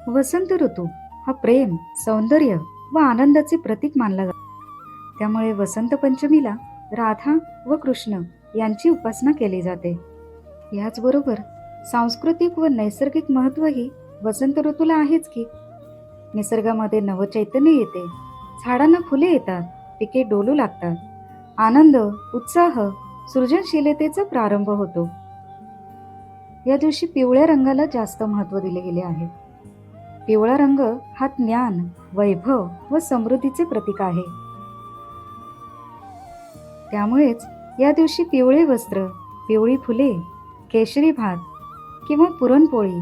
वसंत ऋतू हा प्रेम, सौंदर्य व आनंदाचे प्रतीक मानला जातो. त्यामुळे वसंत पंचमीला राधा व कृष्ण यांची उपासना केली जाते. याचबरोबर सांस्कृतिक व नैसर्गिक महत्त्वही वसंत ऋतूला आहेच की. निसर्गामध्ये नवचैतन्य येते, झाडांना फुले येतात, पिके डोलू लागतात, आनंद, उत्साह, सृजनशीलतेचा प्रारंभ होतो. या दिवशी पिवळ्या रंगाला जास्त महत्त्व दिले गेले आहे. पिवळा रंग हा ज्ञान, वैभव व समृद्धीचे प्रतीक आहे. त्यामुळेच या दिवशी पिवळे वस्त्र, पिवळी फुले, केशरी भात किंवा पुरणपोळी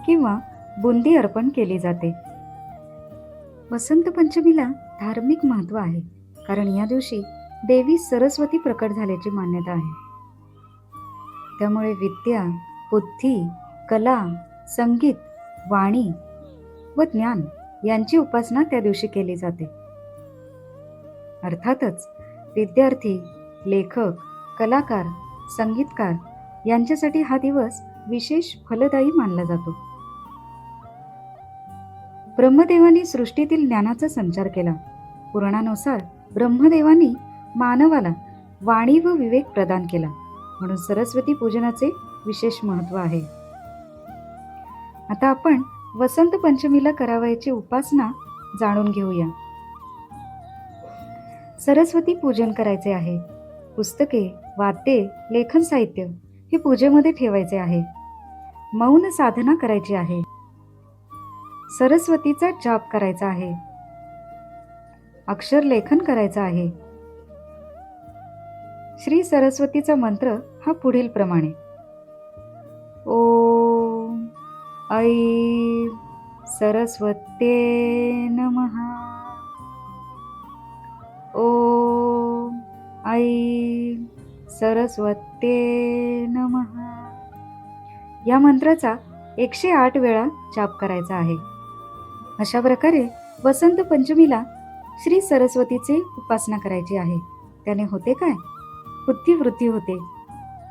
किंवा बुंदी अर्पण केली जाते. वसंत पंचमीला धार्मिक महत्त्व आहे, कारण या दिवशी देवी सरस्वती प्रकट झाल्याची मान्यता आहे. त्यामुळे विद्या, बुद्धी, कला, संगीत, वाणी व ज्ञान यांची उपासना त्या दिवशी केली जाते. अर्थातच विद्यार्थी, लेखक, कलाकार, संगीतकार यांच्यासाठी हा दिवस विशेष फलदायी मानला जातो. ब्रह्मदेवानी सृष्टीतील ज्ञानाचा संचार केला. पुराणानुसार ब्रह्मदेवानी मानवाला वाणी व विवेक प्रदान केला, म्हणून सरस्वती पूजनाचे विशेष महत्त्व आहे. आता आपण वसंत पंचमीला करावयाची उपासना जाणून घेऊया. सरस्वती पूजन करायचे आहे. पुस्तके, वाद्ये, लेखन साहित्य हे पूजेमध्ये ठेवायचे आहे. मौन साधना करायची आहे. सरस्वतीचा जाप करायचा आहे. अक्षर लेखन करायचं आहे. श्री सरस्वतीचा मंत्र हा पुढील प्रमाणे: ओम ऐं सरस्वत्ये नमः. ओम ऐं सरस्वत्ये नमः. या मंत्राचा 108 वेळा जाप करायचा आहे. अशा प्रकारे वसंत पंचमीला श्री सरस्वतीचे उपासना करायची आहे. त्याने होते काय? बुद्धिवृद्धी होते,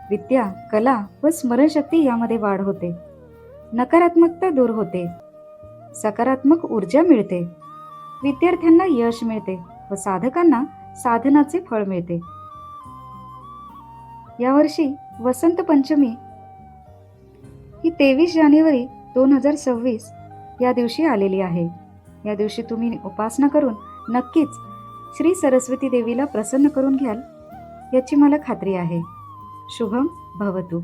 विद्या, कला व स्मरणशक्ती यामध्ये वाढ होते, नकारात्मकता दूर होते, सकारात्मक ऊर्जा मिळते, विद्यार्थ्यांना यश मिळते व साधकांना साधनाचे फळ मिळते. यावर्षी वसंत पंचमी ही 23 जानेवारी 2026 या दिवशी आलेली आहे. या दिवशी तुम्ही उपासना करून नक्कीच श्री सरस्वती देवीला प्रसन्न करून घ्याल याची मला खात्री आहे. शुभम भवतु.